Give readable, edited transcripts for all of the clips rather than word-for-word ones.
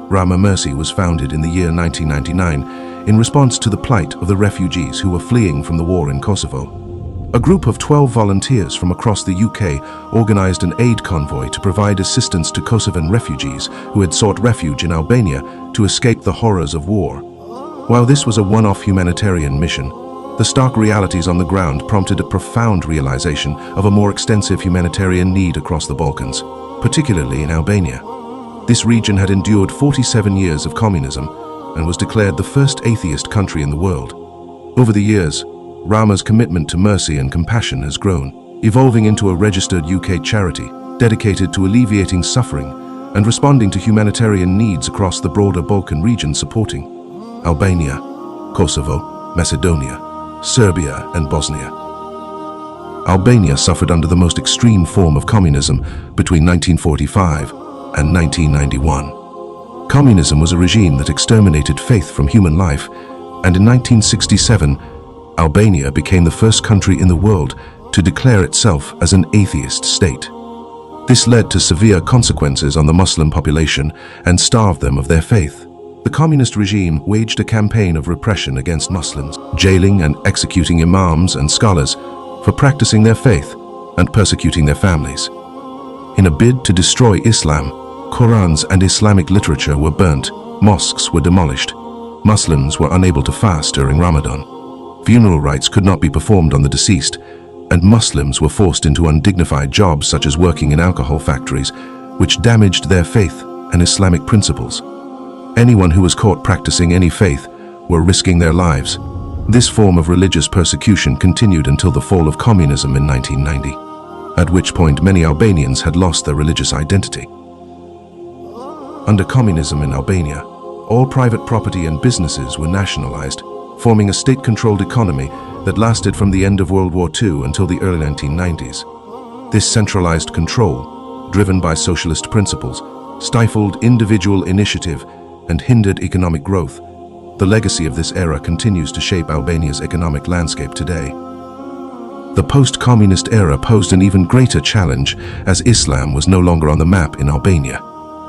Rama was founded in the year 1999 in response to the plight of the refugees who were fleeing from the war in Kosovo. A group of 12 volunteers from across the UK organized an aid convoy to provide assistance to Kosovan refugees who had sought refuge in Albania to escape the horrors of war. While this was a one-off humanitarian mission, the stark realities on the ground prompted a profound realization of a more extensive humanitarian need across the Balkans, particularly in Albania. This region had endured 47 years of communism and was declared the first atheist country in the world. Over the years, Rama's commitment to mercy and compassion has grown, evolving into a registered UK charity dedicated to alleviating suffering and responding to humanitarian needs across the broader Balkan region, supporting Albania, Kosovo, Macedonia, Serbia, and Bosnia. Albania suffered under the most extreme form of communism between 1945 and 1991. Communism was a regime that exterminated faith from human life, and in 1967, Albania became the first country in the world to declare itself as an atheist state. This led to severe consequences on the Muslim population and starved them of their faith. The communist regime waged a campaign of repression against Muslims, jailing and executing imams and scholars for practicing their faith and persecuting their families. In a bid to destroy Islam, Qurans and Islamic literature were burnt, mosques were demolished, Muslims were unable to fast during Ramadan. Funeral rites could not be performed on the deceased, and Muslims were forced into undignified jobs such as working in alcohol factories, which damaged their faith and Islamic principles. Anyone who was caught practicing any faith were risking their lives. This form of religious persecution continued until the fall of communism in 1990, at which point many Albanians had lost their religious identity. Under communism in Albania, all private property and businesses were nationalized, forming a state-controlled economy that lasted from the end of World War II until the early 1990s. This centralized control, driven by socialist principles, stifled individual initiative and hindered economic growth. The legacy of this era continues to shape Albania's economic landscape today. The post-communist era posed an even greater challenge as Islam was no longer on the map in Albania.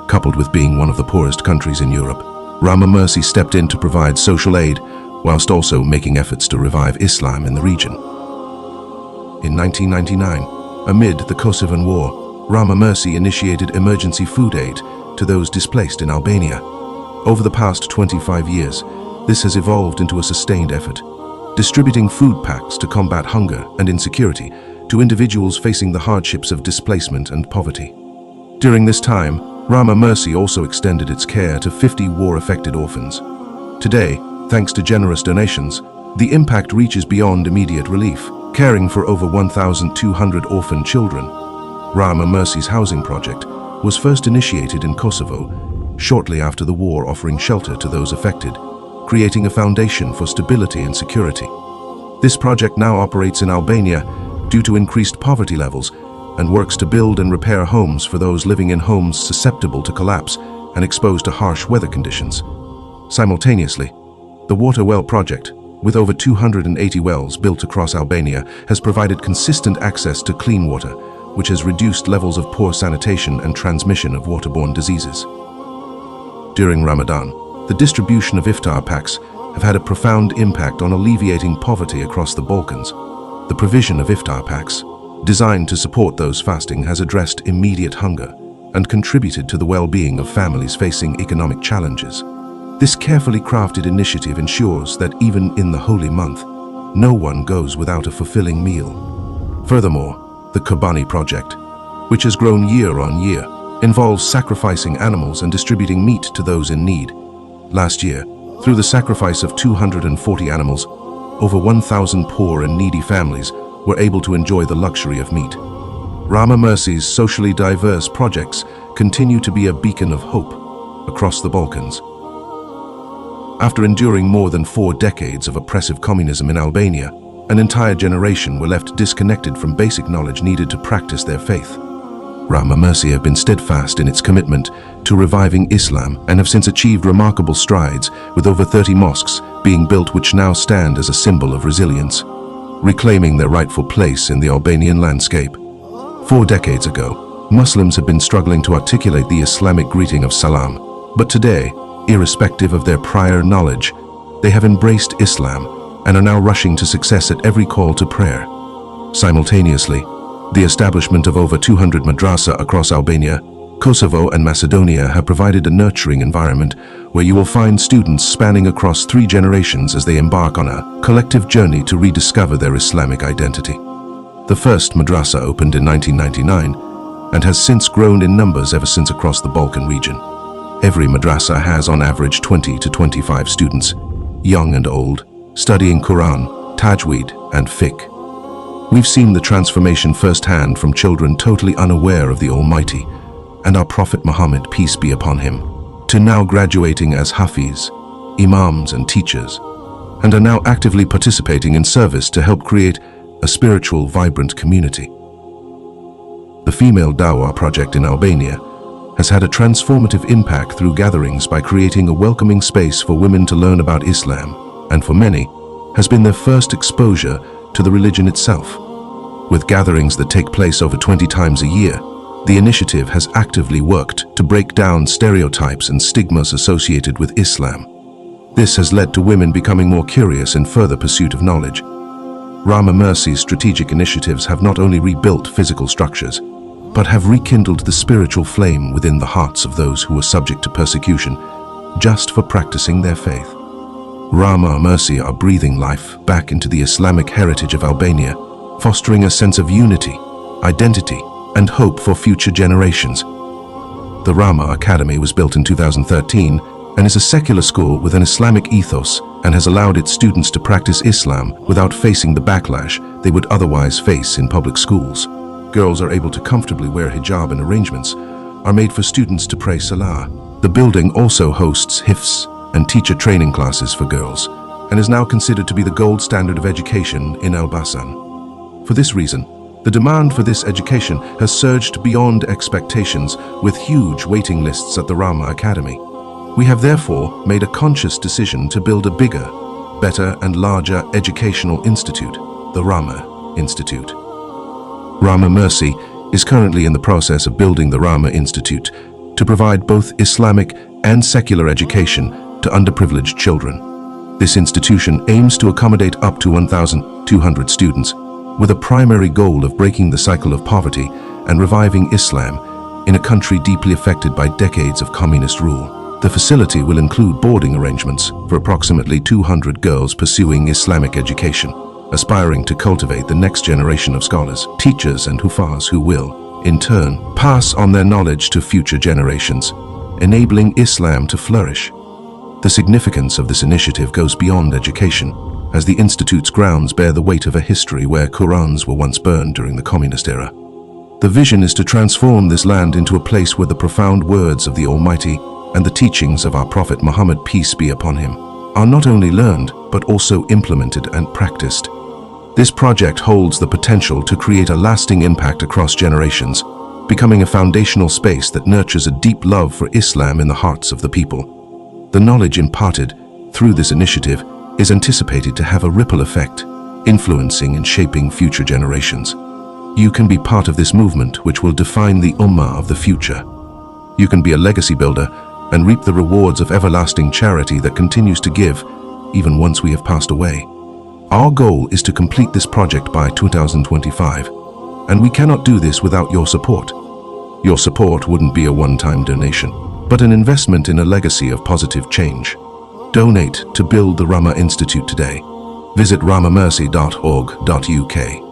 Coupled with being one of the poorest countries in Europe, Rama stepped in to provide social aid whilst also making efforts to revive Islam in the region. In 1999, amid the Kosovan War, Rama initiated emergency food aid to those displaced in Albania. Over the past 25 years, this has evolved into a sustained effort, distributing food packs to combat hunger and insecurity to individuals facing the hardships of displacement and poverty. During this time, Rama also extended its care to 50 war-affected orphans. Today, thanks to generous donations, the impact reaches beyond immediate relief, caring for over 1,200 orphan children. Rama's housing project was first initiated in Kosovo, shortly after the war, offering shelter to those affected, creating a foundation for stability and security. This project now operates in Albania due to increased poverty levels and works to build and repair homes for those living in homes susceptible to collapse and exposed to harsh weather conditions. Simultaneously, the Water Well project, with over 280 wells built across Albania, has provided consistent access to clean water, which has reduced levels of poor sanitation and transmission of waterborne diseases. During Ramadan, the distribution of iftar packs have had a profound impact on alleviating poverty across the Balkans. The provision of iftar packs, designed to support those fasting, has addressed immediate hunger and contributed to the well-being of families facing economic challenges. This carefully crafted initiative ensures that even in the holy month, no one goes without a fulfilling meal. Furthermore, the Kobani project, which has grown year on year, involves sacrificing animals and distributing meat to those in need. Last year, through the sacrifice of 240 animals, over 1,000 poor and needy families were able to enjoy the luxury of meat. Rama's socially diverse projects continue to be a beacon of hope across the Balkans. After enduring more than 4 decades of oppressive communism in Albania, an entire generation were left disconnected from basic knowledge needed to practice their faith. Rama have been steadfast in its commitment to reviving Islam and have since achieved remarkable strides, with over 30 mosques being built which now stand as a symbol of resilience, reclaiming their rightful place in the Albanian landscape. 4 decades ago, Muslims had been struggling to articulate the Islamic greeting of salam, But today, irrespective of their prior knowledge, they have embraced Islam and are now rushing to success at every call to prayer. Simultaneously, the establishment of over 200 madrasa across Albania, Kosovo and Macedonia have provided a nurturing environment where you will find students spanning across 3 generations as they embark on a collective journey to rediscover their Islamic identity. The first madrasa opened in 1999 and has since grown in numbers ever since across the Balkan region. Every madrasa has on average 20 to 25 students, young and old, studying Quran, Tajweed and fiqh. We've seen the transformation firsthand from children totally unaware of the Almighty and our Prophet Muhammad, peace be upon him, to now graduating as Hafiz, Imams and teachers, and are now actively participating in service to help create a spiritual, vibrant community. The Female Dawah project in Albania has had a transformative impact through gatherings by creating a welcoming space for women to learn about Islam, and for many, has been their first exposure to the religion itself. With gatherings that take place over 20 times a year, the initiative has actively worked to break down stereotypes and stigmas associated with Islam. This has led to women becoming more curious in further pursuit of knowledge. Rama Mercy's strategic initiatives have not only rebuilt physical structures, but have rekindled the spiritual flame within the hearts of those who were subject to persecution just for practicing their faith. Rama Mercy are breathing life back into the Islamic heritage of Albania, fostering a sense of unity, identity, and hope for future generations. The Rama Academy was built in 2013 and is a secular school with an Islamic ethos and has allowed its students to practice Islam without facing the backlash they would otherwise face in public schools. Girls are able to comfortably wear hijab, and arrangements are made for students to pray salah. The building also hosts hifz and teacher training classes for girls and is now considered to be the gold standard of education in Elbasan. For this reason, the demand for this education has surged beyond expectations, with huge waiting lists at the Rama Academy. We have therefore made a conscious decision to build a bigger, better and larger educational institute, the Rama Institute. Rama Mercy is currently in the process of building the Rama Institute to provide both Islamic and secular education to underprivileged children. This institution aims to accommodate up to 1,200 students, with a primary goal of breaking the cycle of poverty and reviving Islam in a country deeply affected by decades of communist rule. The facility will include boarding arrangements for approximately 200 girls pursuing Islamic education, aspiring to cultivate the next generation of scholars, teachers and hufaz who will, in turn, pass on their knowledge to future generations, enabling Islam to flourish. The significance of this initiative goes beyond education, as the Institute's grounds bear the weight of a history where Qurans were once burned during the communist era. The vision is to transform this land into a place where the profound words of the Almighty and the teachings of our Prophet Muhammad, peace be upon him, are not only learned but also implemented and practiced. This project holds the potential to create a lasting impact across generations, becoming a foundational space that nurtures a deep love for Islam in the hearts of the people. The knowledge imparted through this initiative is anticipated to have a ripple effect, influencing and shaping future generations. You can be part of this movement which will define the ummah of the future. You can be a legacy builder and reap the rewards of everlasting charity that continues to give, even once we have passed away. Our goal is to complete this project by 2025, and we cannot do this without your support. Your support wouldn't be a one-time donation, but an investment in a legacy of positive change. Donate to build the Rama Institute today. Visit ramamercy.org.uk.